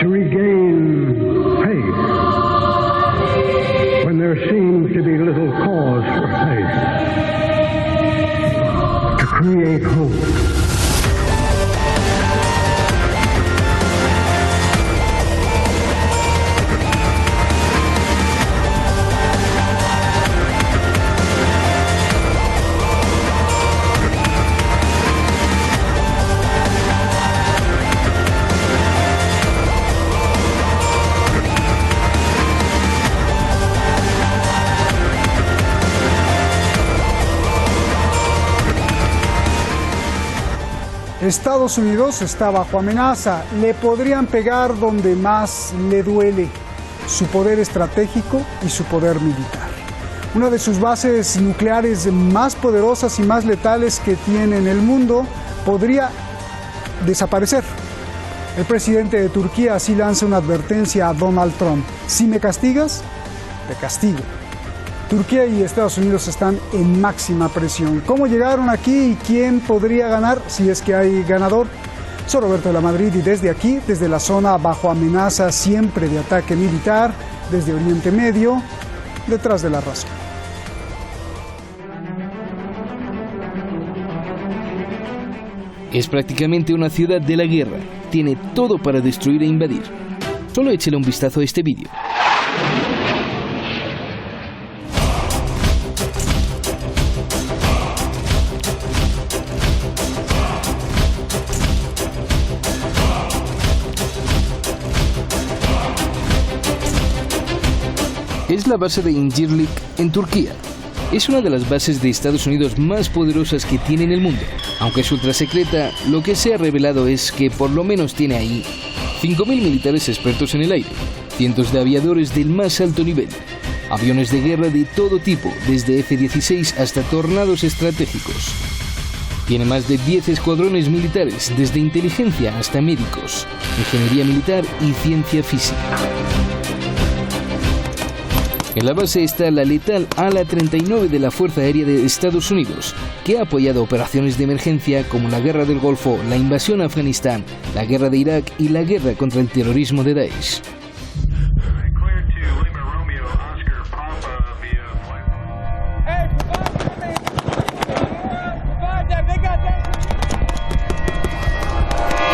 to regain faith when there seems to be little cause for faith, to create hope. Estados Unidos está bajo amenaza. Le podrían pegar donde más le duele: su poder estratégico y su poder militar. Una de sus bases nucleares más poderosas y más letales que tiene en el mundo podría desaparecer. El presidente de Turquía así lanza una advertencia a Donald Trump: si me castigas, te castigo. Turquía y Estados Unidos están en máxima presión. ¿Cómo llegaron aquí y quién podría ganar si es que hay ganador? Soy Roberto de la Madrid y desde aquí, desde la zona bajo amenaza siempre de ataque militar, desde Oriente Medio, detrás de la razón. Es prácticamente una ciudad de la guerra. Tiene todo para destruir e invadir. Solo échale un vistazo a este vídeo. Es la base de Incirlik en Turquía. Es una de las bases de Estados Unidos más poderosas que tiene en el mundo. Aunque es ultra secreta, lo que se ha revelado es que por lo menos tiene ahí 5.000 militares expertos en el aire, cientos de aviadores del más alto nivel, aviones de guerra de todo tipo, desde F-16 hasta tornados estratégicos. Tiene más de 10 escuadrones militares, desde inteligencia hasta médicos, ingeniería militar y ciencia física. En la base está la letal Ala 39 de la Fuerza Aérea de Estados Unidos, que ha apoyado operaciones de emergencia como la Guerra del Golfo, la invasión a Afganistán, la Guerra de Irak y la guerra contra el terrorismo de Daesh.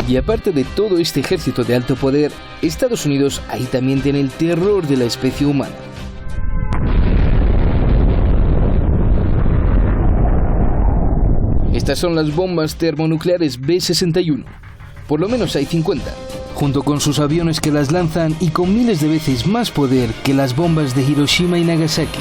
Y aparte de todo este ejército de alto poder, Estados Unidos ahí también tiene el terror de la especie humana. Estas son las bombas termonucleares B-61. Por lo menos hay 50, junto con sus aviones que las lanzan y con miles de veces más poder que las bombas de Hiroshima y Nagasaki.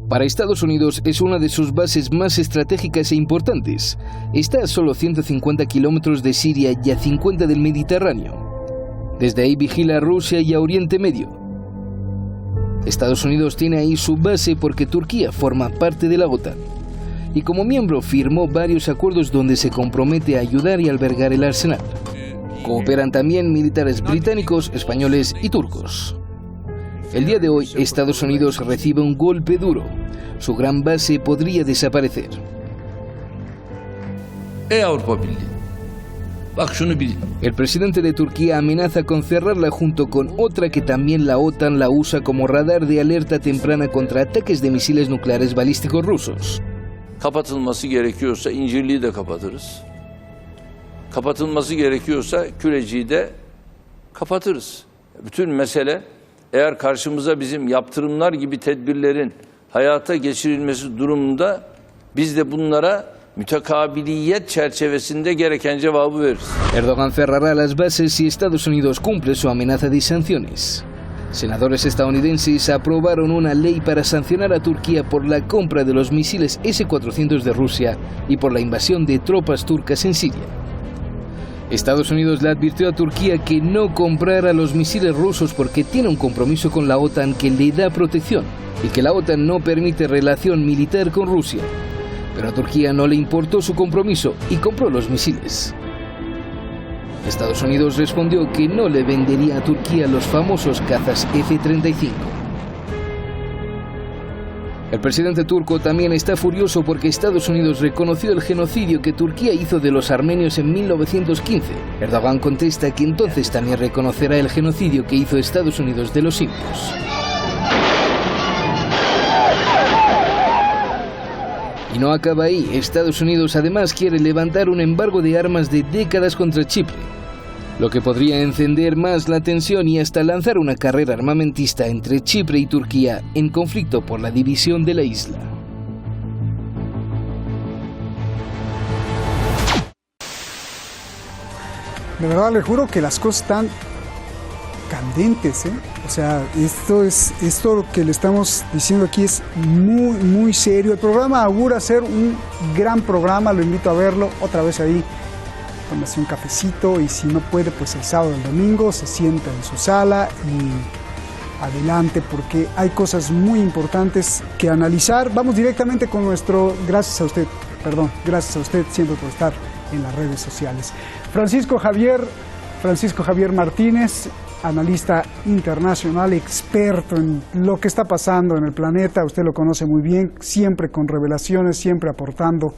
Para Estados Unidos es una de sus bases más estratégicas e importantes. Está a solo 150 kilómetros de Siria y a 50 del Mediterráneo. Desde ahí vigila a Rusia y a Oriente Medio. Estados Unidos tiene ahí su base porque Turquía forma parte de la OTAN. Y como miembro firmó varios acuerdos donde se compromete a ayudar y albergar el arsenal. Cooperan también militares británicos, españoles y turcos. El día de hoy, Estados Unidos recibe un golpe duro. Su gran base podría desaparecer. El presidente de Turquía amenaza con cerrarla junto con otra que también la OTAN la usa como radar de alerta temprana contra ataques de misiles nucleares balísticos rusos. Kapatılması gerekiyorsa İncirliği de kapatırız. Kapatılması gerekiyorsa Küreci'yi de kapatırız. Bütün mesele eğer karşımıza bizim yaptırımlar gibi tedbirlerin hayata geçirilmesi durumunda biz de bunlara mütekabiliyet çerçevesinde gereken cevabı veririz. Erdogan cerrará las bases si Estados Unidos cumple su amenaza de sanciones. Senadores estadounidenses aprobaron una ley para sancionar a Turquía por la compra de los misiles S-400 de Rusia y por la invasión de tropas turcas en Siria. Estados Unidos le advirtió a Turquía que no comprara los misiles rusos porque tiene un compromiso con la OTAN que le da protección y que la OTAN no permite relación militar con Rusia. Pero a Turquía no le importó su compromiso y compró los misiles. Estados Unidos respondió que no le vendería a Turquía los famosos cazas F-35. El presidente turco también está furioso porque Estados Unidos reconoció el genocidio que Turquía hizo de los armenios en 1915. Erdogan contesta que entonces también reconocerá el genocidio que hizo Estados Unidos de los sirios. Y no acaba ahí. Estados Unidos además quiere levantar un embargo de armas de décadas contra Chipre, lo que podría encender más la tensión y hasta lanzar una carrera armamentista entre Chipre y Turquía en conflicto por la división de la isla. De verdad le juro que las cosas están candentes, ¿eh? O sea, esto que le estamos diciendo aquí es muy, muy serio. El programa augura ser un gran programa, lo invito a verlo otra vez ahí. Tómase un cafecito y si no puede, pues el sábado o el domingo se sienta en su sala y adelante, porque hay cosas muy importantes que analizar. Vamos directamente con nuestro, gracias a usted siempre por estar en las redes sociales. Francisco Javier Martínez, analista internacional, experto en lo que está pasando en el planeta, usted lo conoce muy bien, siempre con revelaciones, siempre aportando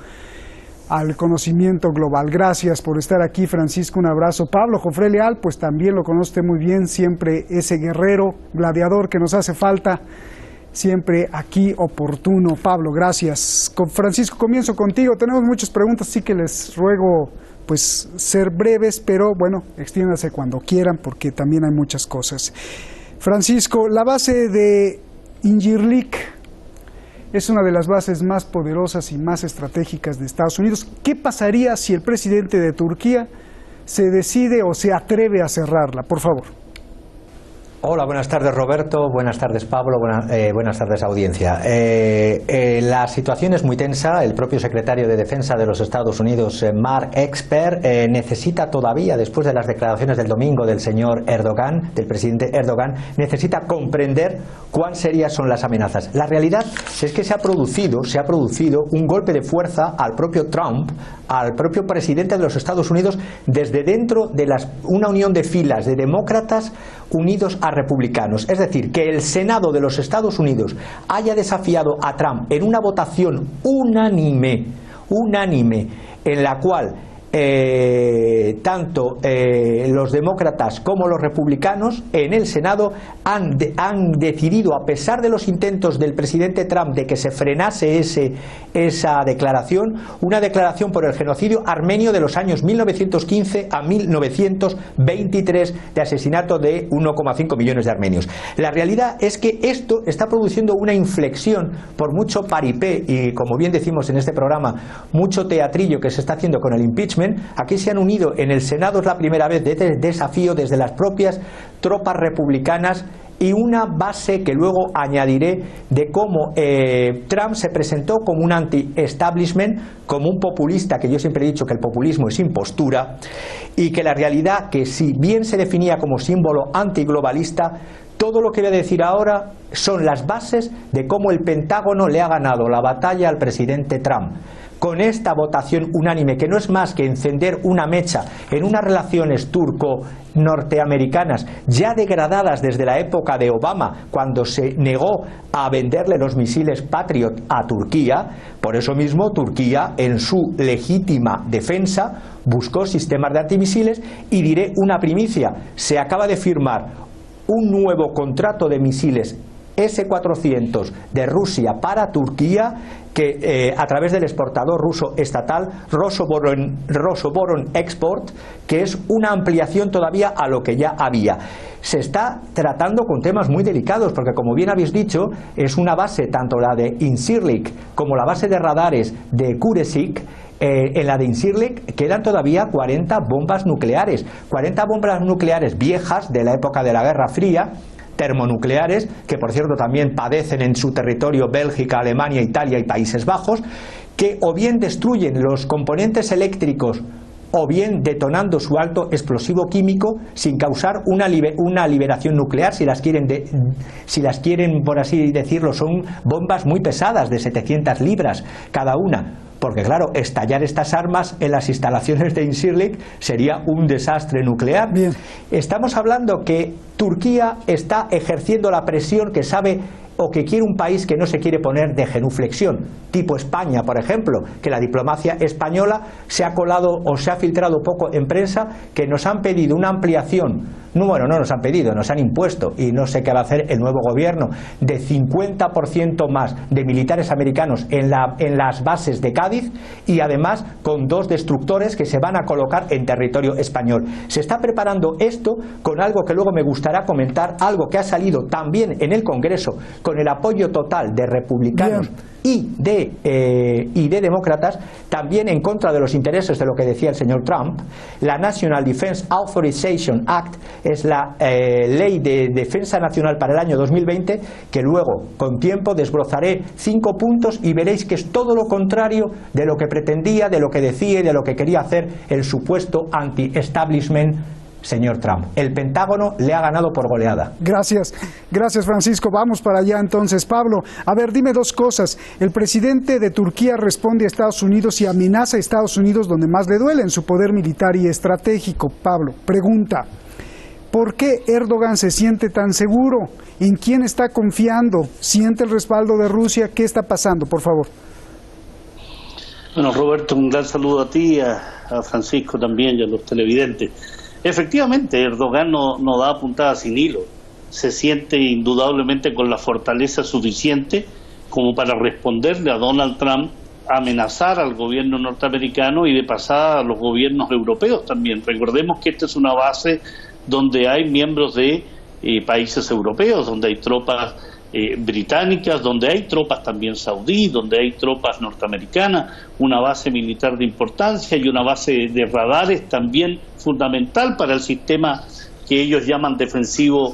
al conocimiento global. Gracias por estar aquí, Francisco, un abrazo. Pablo Jofré Leal, pues también lo conoce muy bien, siempre ese guerrero, gladiador que nos hace falta, siempre aquí oportuno. Pablo, gracias. Con Francisco, comienzo contigo. Tenemos muchas preguntas, sí que les ruego pues ser breves, pero bueno, extiéndanse cuando quieran porque también hay muchas cosas. Francisco, la base de Incirlik es una de las bases más poderosas y más estratégicas de Estados Unidos. ¿Qué pasaría si el presidente de Turquía se decide o se atreve a cerrarla? Por favor. Hola, buenas tardes Roberto, buenas tardes Pablo, buenas tardes audiencia. La situación es muy tensa. El propio secretario de Defensa de los Estados Unidos, Mark Esper, necesita todavía, después de las declaraciones del domingo del señor Erdogan, del presidente Erdogan, necesita comprender cuán serias son las amenazas. La realidad es que se ha producido un golpe de fuerza al propio Trump, al propio presidente de los Estados Unidos, desde dentro de una unión de filas de demócratas unidos a republicanos. Es decir, que el Senado de los Estados Unidos haya desafiado a Trump en una votación unánime, en la cual tanto los demócratas como los republicanos en el Senado han decidido, a pesar de los intentos del presidente Trump de que se frenase esa declaración, una declaración por el genocidio armenio de los años 1915 a 1923 de asesinato de 1,5 millones de armenios. La realidad es que esto está produciendo una inflexión, por mucho paripé y, como bien decimos en este programa, mucho teatrillo que se está haciendo con el impeachment. Aquí se han unido en el Senado, es la primera vez de desafío desde las propias tropas republicanas, y una base que luego añadiré de cómo Trump se presentó como un anti-establishment, como un populista, que yo siempre he dicho que el populismo es impostura, y que la realidad, que si bien se definía como símbolo antiglobalista, todo lo que voy a decir ahora son las bases de cómo el Pentágono le ha ganado la batalla al presidente Trump. Con esta votación unánime, que no es más que encender una mecha en unas relaciones turco-norteamericanas ya degradadas desde la época de Obama, cuando se negó a venderle los misiles Patriot a Turquía. Por eso mismo Turquía, en su legítima defensa, buscó sistemas de antimisiles, y diré una primicia: se acaba de firmar un nuevo contrato de misiles S-400 de Rusia para Turquía, que a través del exportador ruso estatal Rosoboron Export, que es una ampliación todavía a lo que ya había. Se está tratando con temas muy delicados, porque, como bien habéis dicho, es una base, tanto la de Incirlik como la base de radares de Kuresik. En la de Incirlik quedan todavía 40 bombas nucleares, 40 bombas nucleares viejas de la época de la Guerra Fría, termonucleares, que por cierto también padecen en su territorio Bélgica, Alemania, Italia y Países Bajos, que o bien destruyen los componentes eléctricos o bien detonando su alto explosivo químico sin causar una liberación nuclear. Si las quieren, por así decirlo, son bombas muy pesadas, de 700 libras cada una. Porque claro, estallar estas armas en las instalaciones de Incirlik sería un desastre nuclear. Bien. Estamos hablando que Turquía está ejerciendo la presión que sabe o que quiere un país que no se quiere poner de genuflexión, tipo España, por ejemplo, que la diplomacia española se ha colado o se ha filtrado poco en prensa, que nos han pedido una ampliación, no nos han pedido, nos han impuesto, y no sé qué va a hacer el nuevo gobierno, de 50% más de militares americanos en las bases de Cádiz, y además con 2 destructores que se van a colocar en territorio español. Se está preparando esto con algo que luego me gustará comentar, algo que ha salido también en el Congreso con el apoyo total de republicanos y de demócratas, también en contra de los intereses de lo que decía el señor Trump. La National Defense Authorization Act es la ley de defensa nacional para el año 2020, que luego con tiempo desbrozaré 5 puntos y veréis que es todo lo contrario de lo que pretendía, de lo que decía y de lo que quería hacer el supuesto anti-establishment señor Trump. El Pentágono le ha ganado por goleada. Gracias Francisco. Vamos para allá entonces. Pablo, a ver, dime 2 cosas. El presidente de Turquía responde a Estados Unidos y amenaza a Estados Unidos donde más le duele, en su poder militar y estratégico. Pablo, pregunta, ¿por qué Erdogan se siente tan seguro? ¿En quién está confiando? ¿Siente el respaldo de Rusia? ¿Qué está pasando? Por favor. Bueno, Roberto, un gran saludo a ti, a Francisco también y a los televidentes. Efectivamente, Erdogan no da puntada sin hilo. Se siente indudablemente con la fortaleza suficiente como para responderle a Donald Trump, amenazar al gobierno norteamericano y de pasada a los gobiernos europeos también. Recordemos que esta es una base donde hay miembros de países europeos, donde hay tropas británicas, donde hay tropas también saudíes, donde hay tropas norteamericanas, una base militar de importancia y una base de radares también fundamental para el sistema que ellos llaman defensivo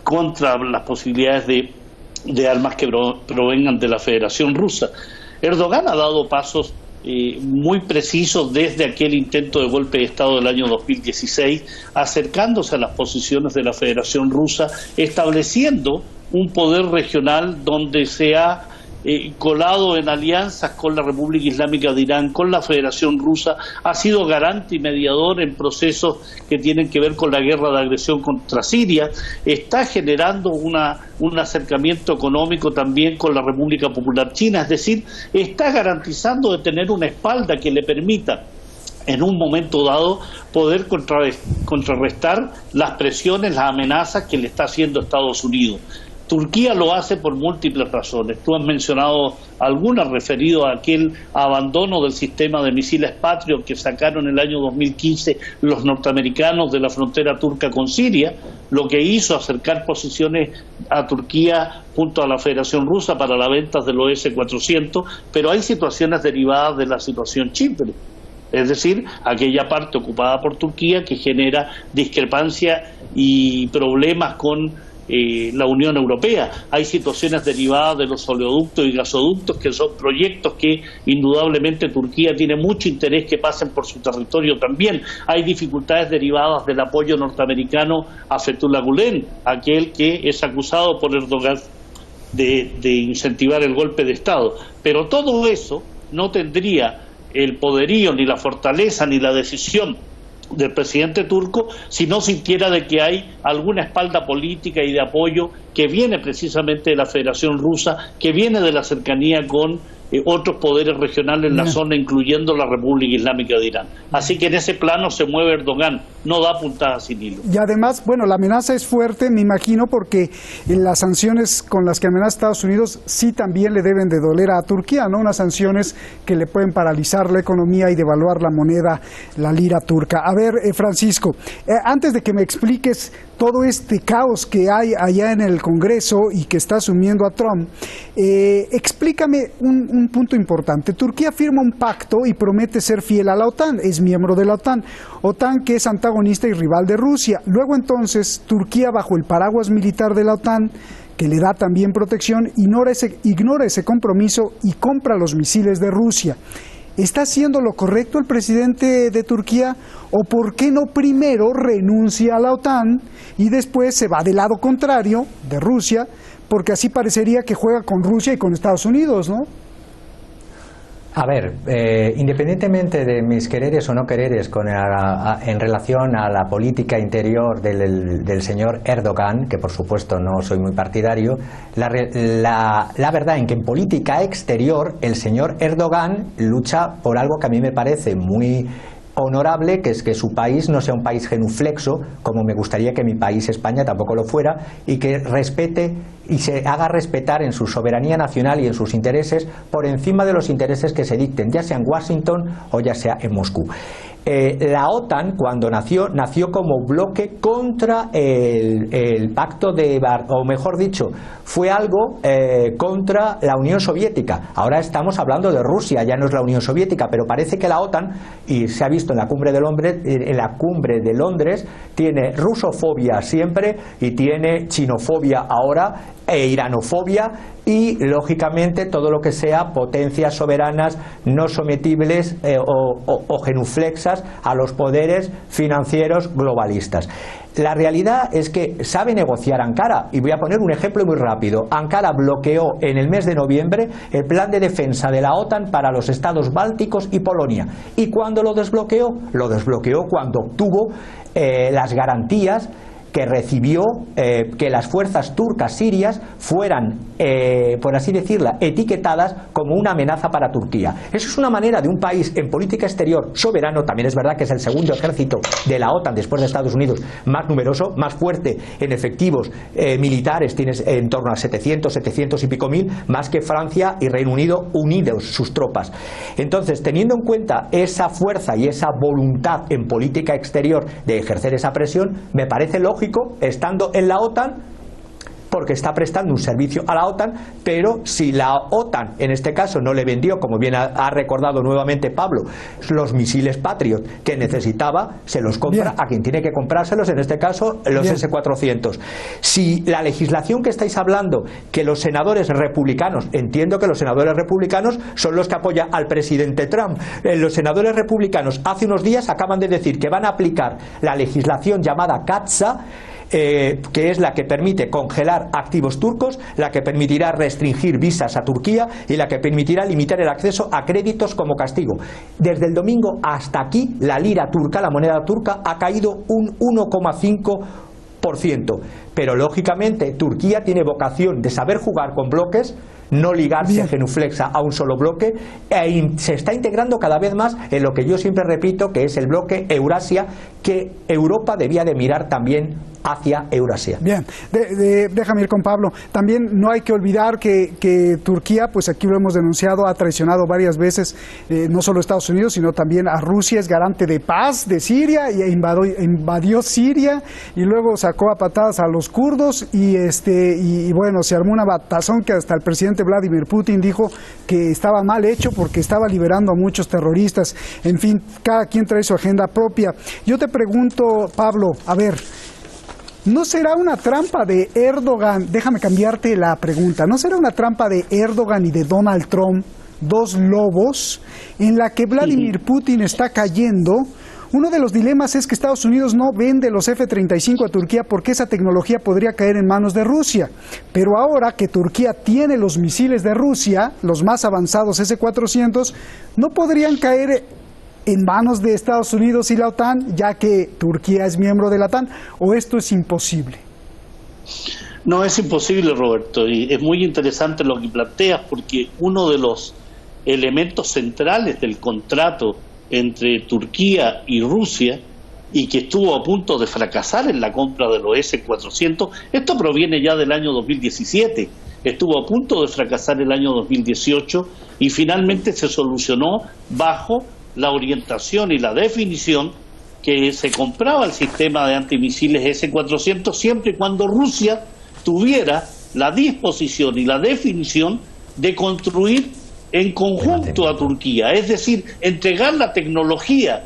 contra las posibilidades de armas que provengan de la Federación Rusa. Erdogan ha dado pasos muy precisos desde aquel intento de golpe de Estado del año 2016, acercándose a las posiciones de la Federación Rusa, estableciendo un poder regional donde se ha colado en alianzas con la República Islámica de Irán, con la Federación Rusa, ha sido garante y mediador en procesos que tienen que ver con la guerra de agresión contra Siria, está generando un acercamiento económico también con la República Popular China, es decir, está garantizando de tener una espalda que le permita en un momento dado poder contrarrestar las presiones, las amenazas que le está haciendo Estados Unidos. Turquía lo hace por múltiples razones. Tú has mencionado algunas referido a aquel abandono del sistema de misiles Patriot que sacaron en el año 2015 los norteamericanos de la frontera turca con Siria, lo que hizo acercar posiciones a Turquía junto a la Federación Rusa para la venta de los S-400, pero hay situaciones derivadas de la situación Chipre. Es decir, aquella parte ocupada por Turquía que genera discrepancia y problemas con la Unión Europea. Hay situaciones derivadas de los oleoductos y gasoductos que son proyectos que indudablemente Turquía tiene mucho interés que pasen por su territorio también. Hay dificultades derivadas del apoyo norteamericano a Fethullah Gülen, aquel que es acusado por Erdogan de incentivar el golpe de Estado. Pero todo eso no tendría el poderío, ni la fortaleza, ni la decisión del presidente turco si no sintiera de que hay alguna espalda política y de apoyo que viene precisamente de la Federación Rusa, que viene de la cercanía con otros poderes regionales en la zona, incluyendo la República Islámica de Irán. Así que en ese plano se mueve Erdogan, no da puntada sin hilo. Y además, bueno, la amenaza es fuerte, me imagino, porque las sanciones con las que amenaza Estados Unidos sí también le deben de doler a Turquía, ¿no? Unas sanciones que le pueden paralizar la economía y devaluar la moneda, la lira turca. A ver, Francisco, antes de que me expliques todo este caos que hay allá en el Congreso y que está asumiendo a Trump, explícame un punto importante. Turquía firma un pacto y promete ser fiel a la OTAN, es miembro de la OTAN que es antagonista y rival de Rusia. Luego entonces Turquía, bajo el paraguas militar de la OTAN, que le da también protección, ignora ese compromiso y compra los misiles de Rusia. ¿Está haciendo lo correcto el presidente de Turquía o por qué no primero renuncia a la OTAN y después se va del lado contrario de Rusia? Porque así parecería que juega con Rusia y con Estados Unidos, ¿no? A ver, independientemente de mis quereres o no quereres en relación a la política interior del señor Erdogan, que por supuesto no soy muy partidario, la verdad en que en política exterior el señor Erdogan lucha por algo que a mí me parece muy honorable, que es que su país no sea un país genuflexo, como me gustaría que mi país, España, tampoco lo fuera, y que respete y se haga respetar en su soberanía nacional y en sus intereses por encima de los intereses que se dicten, ya sea en Washington o ya sea en Moscú. La OTAN, cuando nació como bloque contra el pacto de o mejor dicho, fue algo contra la Unión Soviética. Ahora estamos hablando de Rusia, ya no es la Unión Soviética, pero parece que la OTAN, y se ha visto en la cumbre de Londres, tiene rusofobia siempre y tiene chinofobia ahora e iranofobia y lógicamente todo lo que sea potencias soberanas no sometibles o genuflexas a los poderes financieros globalistas. La realidad es que sabe negociar Ankara, y voy a poner un ejemplo muy rápido. Ankara bloqueó en el mes de noviembre el plan de defensa de la OTAN para los estados bálticos y Polonia. ¿Y cuándo lo desbloqueó? Lo desbloqueó cuando obtuvo las garantías que recibió que las fuerzas turcas sirias fueran, por así decirlo, etiquetadas como una amenaza para Turquía. Eso es una manera de un país en política exterior soberano, también es verdad que es el segundo ejército de la OTAN después de Estados Unidos, más numeroso, más fuerte en efectivos militares, tienes en torno a 700 y pico mil, más que Francia y Reino Unido unidos sus tropas. Entonces, teniendo en cuenta esa fuerza y esa voluntad en política exterior de ejercer esa presión, me parece lógico, estando en la OTAN, porque está prestando un servicio a la OTAN, pero si la OTAN en este caso no le vendió, como bien ha recordado nuevamente Pablo, los misiles Patriot que necesitaba, se los compra a quien tiene que comprárselos, en este caso los S-400. Si la legislación que estáis hablando, que los senadores republicanos, entiendo que los senadores republicanos son los que apoyan al presidente Trump, los senadores republicanos hace unos días acaban de decir que van a aplicar la legislación llamada CAATSA, que es la que permite congelar activos turcos, la que permitirá restringir visas a Turquía y la que permitirá limitar el acceso a créditos como castigo. Desde el domingo hasta aquí, la lira turca, la moneda turca, ha caído un 1,5%. Pero lógicamente Turquía tiene vocación de saber jugar con bloques, no ligarse genuflexa a un solo bloque, se está integrando cada vez más en lo que yo siempre repito, que es el bloque Eurasia, que Europa debía de mirar también hacia Eurasia. Bien, déjame ir con Pablo. También no hay que olvidar que Turquía, pues aquí lo hemos denunciado, ha traicionado varias veces no solo a Estados Unidos, sino también a Rusia, es garante de paz de Siria, y invadió Siria y luego sacó a patadas a los kurdos y bueno, se armó una batazón que hasta el presidente Vladimir Putin dijo que estaba mal hecho porque estaba liberando a muchos terroristas. En fin, cada quien trae su agenda propia. Yo te pregunto, Pablo, a ver, ¿no será una trampa de Erdogan? Déjame cambiarte la pregunta. ¿No será una trampa de Erdogan y de Donald Trump, dos lobos, en la que Vladimir Putin está cayendo? Uno de los dilemas es que Estados Unidos no vende los F-35 a Turquía porque esa tecnología podría caer en manos de Rusia. Pero ahora que Turquía tiene los misiles de Rusia, los más avanzados S-400, ¿no podrían caer en manos de Estados Unidos y la OTAN, ya que Turquía es miembro de la OTAN, o esto es imposible? No, es imposible, Roberto, y es muy interesante lo que planteas, porque uno de los elementos centrales del contrato entre Turquía y Rusia, y que estuvo a punto de fracasar en la compra de los S-400, esto proviene ya del año 2017, estuvo a punto de fracasar el año 2018 y finalmente se solucionó bajo la orientación y la definición que se compraba el sistema de antimisiles S-400 siempre y cuando Rusia tuviera la disposición y la definición de construir en conjunto a Turquía, es decir, entregar la tecnología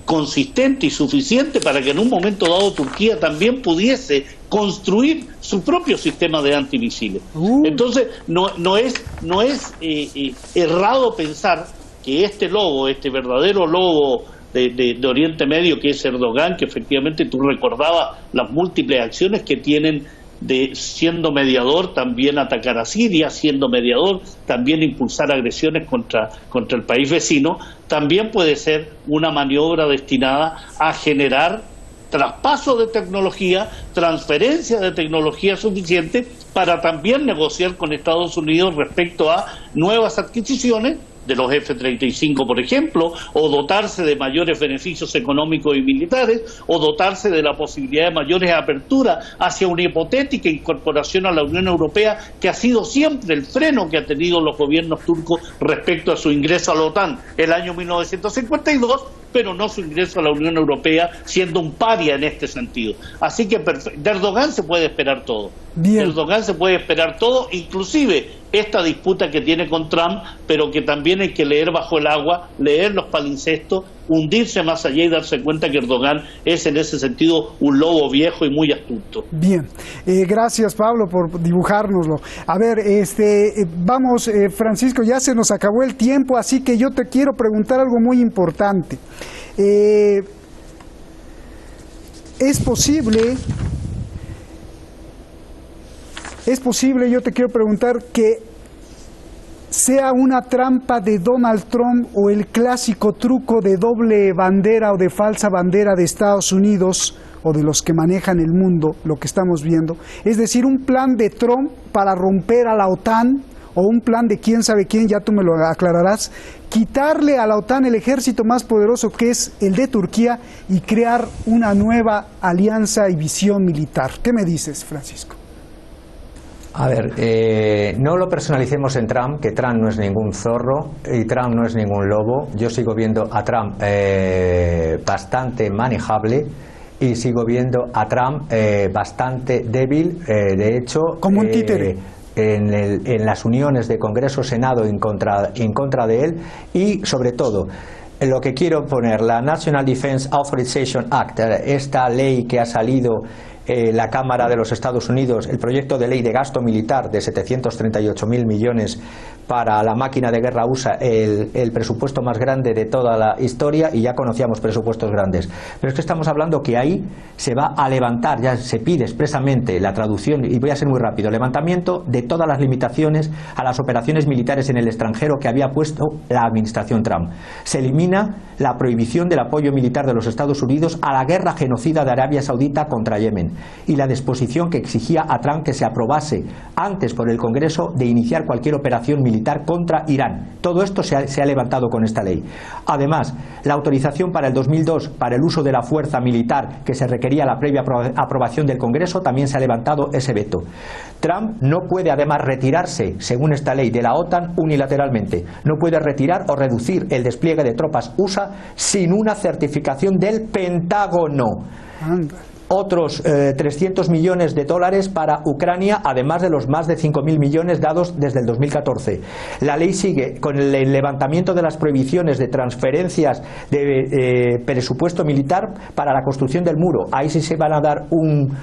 consistente y suficiente para que en un momento dado Turquía también pudiese construir su propio sistema de antimisiles. Entonces no es errado pensar que este lobo, este verdadero lobo de Oriente Medio, que es Erdogan, que efectivamente tú recordabas las múltiples acciones que tienen de, siendo mediador, también atacar a Siria, siendo mediador, también impulsar agresiones contra el país vecino, también puede ser una maniobra destinada a generar traspaso de tecnología, transferencia de tecnología suficiente para también negociar con Estados Unidos respecto a nuevas adquisiciones de los F-35, por ejemplo, o dotarse de mayores beneficios económicos y militares, o dotarse de la posibilidad de mayores aperturas hacia una hipotética incorporación a la Unión Europea, que ha sido siempre el freno que ha tenido los gobiernos turcos respecto a su ingreso a la OTAN el año 1952, pero no su ingreso a la Unión Europea, siendo un paria en este sentido. Así que de Erdogan se puede esperar todo. Bien. De Erdogan se puede esperar todo, inclusive esta disputa que tiene con Trump, pero que también hay que leer bajo el agua, leer los palimpsestos, hundirse más allá y darse cuenta que Erdogan es en ese sentido un lobo viejo y muy astuto. Bien, gracias Pablo por dibujárnoslo. A ver, vamos, Francisco, ya se nos acabó el tiempo, así que yo te quiero preguntar algo muy importante. ¿Es posible, yo te quiero preguntar, que sea una trampa de Donald Trump o el clásico truco de doble bandera o de falsa bandera de Estados Unidos o de los que manejan el mundo, lo que estamos viendo? Es decir, un plan de Trump para romper a la OTAN, o un plan de quién sabe quién, ya tú me lo aclararás, quitarle a la OTAN el ejército más poderoso que es el de Turquía y crear una nueva alianza y visión militar. ¿Qué me dices, Francisco? A ver, no lo personalicemos en Trump, que Trump no es ningún zorro y Trump no es ningún lobo. Yo sigo viendo a Trump bastante manejable y sigo viendo a Trump bastante débil, de hecho, como un títere. En las uniones de Congreso, Senado en contra de él, y sobre todo lo que quiero poner, la National Defense Authorization Act, esta ley que ha salido la Cámara de los Estados Unidos, el proyecto de ley de gasto militar de 738.000 millones para la máquina de guerra USA, el presupuesto más grande de toda la historia, y ya conocíamos presupuestos grandes. Pero es que estamos hablando que ahí se va a levantar, ya se pide expresamente la traducción, y voy a ser muy rápido, levantamiento de todas las limitaciones a las operaciones militares en el extranjero que había puesto la administración Trump. Se elimina la prohibición del apoyo militar de los Estados Unidos a la guerra genocida de Arabia Saudita contra Yemen, y la disposición que exigía a Trump que se aprobase antes por el Congreso de iniciar cualquier operación militar contra Irán. Todo esto se ha levantado con esta ley. Además, la autorización para el 2002 para el uso de la fuerza militar que se requería la previa aprobación del Congreso, también se ha levantado ese veto. Trump no puede además retirarse, según esta ley, de la OTAN unilateralmente. No puede retirar o reducir el despliegue de tropas USA sin una certificación del Pentágono. Anda. Otros 300 millones de dólares para Ucrania, además de los más de 5.000 millones dados desde el 2014. La ley sigue con el levantamiento de las prohibiciones de transferencias de presupuesto militar para la construcción del muro. Ahí sí se van a dar un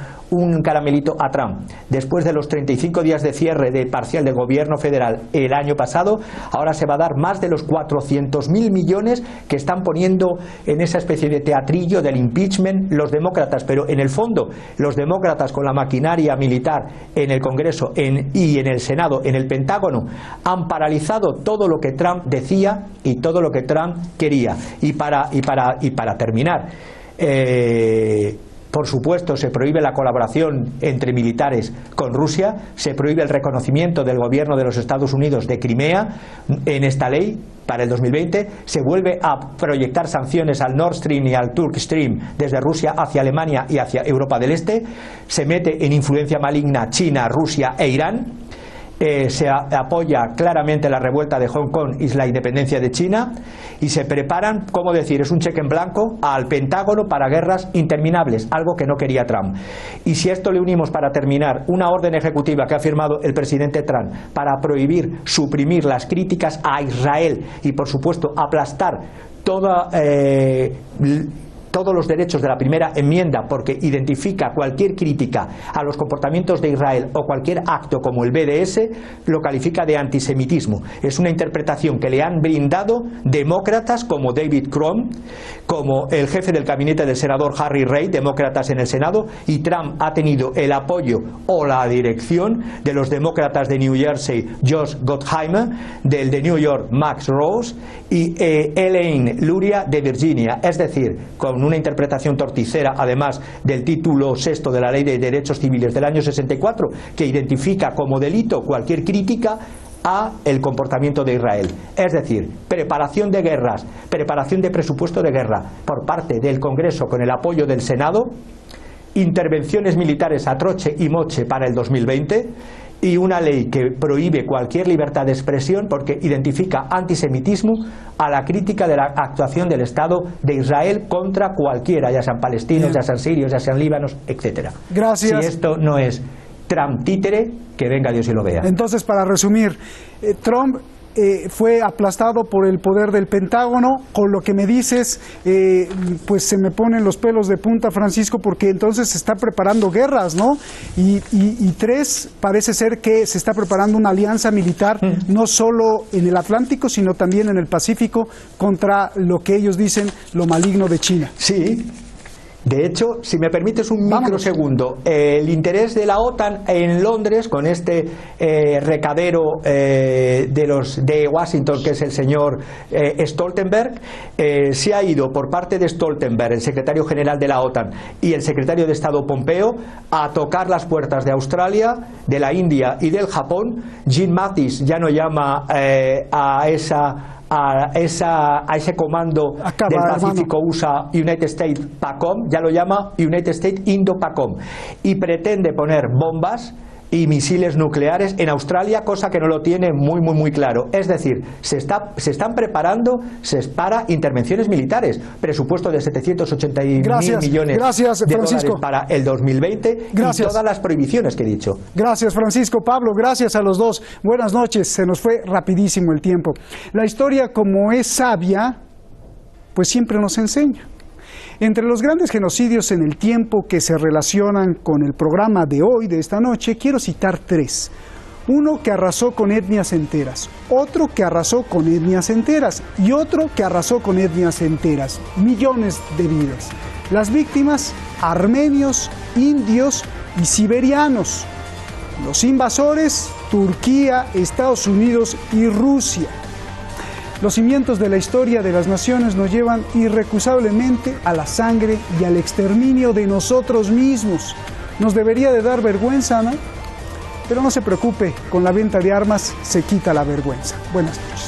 caramelito a Trump. Después de los 35 días de cierre parcial del gobierno federal el año pasado, ahora se va a dar más de los 400.000 millones que están poniendo en esa especie de teatrillo del impeachment los demócratas. Pero en el fondo, los demócratas, con la maquinaria militar en el Congreso y en el Senado, en el Pentágono, han paralizado todo lo que Trump decía y todo lo que Trump quería. Y para terminar, por supuesto, se prohíbe la colaboración entre militares con Rusia, se prohíbe el reconocimiento del gobierno de los Estados Unidos de Crimea en esta ley para el 2020, se vuelve a proyectar sanciones al Nord Stream y al Turk Stream desde Rusia hacia Alemania y hacia Europa del Este, se mete en influencia maligna China, Rusia e Irán. Se apoya claramente la revuelta de Hong Kong y la independencia de China, y se preparan, ¿cómo decir?, es un cheque en blanco al Pentágono para guerras interminables, algo que no quería Trump. Y si a esto le unimos, para terminar, una orden ejecutiva que ha firmado el presidente Trump para prohibir, suprimir las críticas a Israel y, por supuesto, aplastar toda todos los derechos de la primera enmienda porque identifica cualquier crítica a los comportamientos de Israel o cualquier acto como el BDS, lo califica de antisemitismo. Es una interpretación que le han brindado demócratas como David Crum, como el jefe del gabinete del senador Harry Reid, demócratas en el Senado, y Trump ha tenido el apoyo o la dirección de los demócratas de New Jersey, Josh Gottheimer, del de New York, Max Rose, y Elaine Luria de Virginia. Es decir, con una interpretación torticera, además del título sexto de la Ley de Derechos Civiles del año 64, que identifica como delito cualquier crítica a el comportamiento de Israel. Es decir, preparación de guerras, preparación de presupuesto de guerra por parte del Congreso con el apoyo del Senado, intervenciones militares a troche y moche para el 2020 y una ley que prohíbe cualquier libertad de expresión porque identifica antisemitismo a la crítica de la actuación del Estado de Israel contra cualquiera, ya sean palestinos, ya sean sirios, ya sean líbanos, etcétera. Gracias. Si esto no es Trump títere, que venga Dios y lo vea. Entonces, para resumir, Trump fue aplastado por el poder del Pentágono. Con lo que me dices, pues se me ponen los pelos de punta, Francisco, porque entonces se está preparando guerras, ¿no? Y tres, parece ser que se está preparando una alianza militar, no solo en el Atlántico, sino también en el Pacífico, contra lo que ellos dicen, lo maligno de China. Sí. De hecho, si me permites un microsegundo, el interés de la OTAN en Londres, con este recadero de Washington, que es el señor Stoltenberg, se ha ido por parte de Stoltenberg, el secretario general de la OTAN, y el secretario de Estado Pompeo, a tocar las puertas de Australia, de la India y del Japón. Jim Mattis ya no llama a ese comando del Pacífico USA United States PACOM, ya lo llama United States Indo-PACOM, y pretende poner bombas y misiles nucleares en Australia, cosa que no lo tiene muy claro. Es decir, se están preparando para intervenciones militares, presupuesto de 780.000 millones de dólares para el 2020 y todas las prohibiciones que he dicho. Gracias, Francisco. Pablo, gracias a los dos. Buenas noches, se nos fue rapidísimo el tiempo. La historia, como es sabia, pues siempre nos enseña. Entre los grandes genocidios en el tiempo que se relacionan con el programa de hoy, de esta noche, quiero citar tres. Uno que arrasó con etnias enteras, otro que arrasó con etnias enteras y otro que arrasó con etnias enteras. Millones de vidas. Las víctimas, armenios, indios y siberianos. Los invasores, Turquía, Estados Unidos y Rusia. Los cimientos de la historia de las naciones nos llevan irrecusablemente a la sangre y al exterminio de nosotros mismos. Nos debería de dar vergüenza, ¿no? Pero no se preocupe, con la venta de armas se quita la vergüenza. Buenas noches.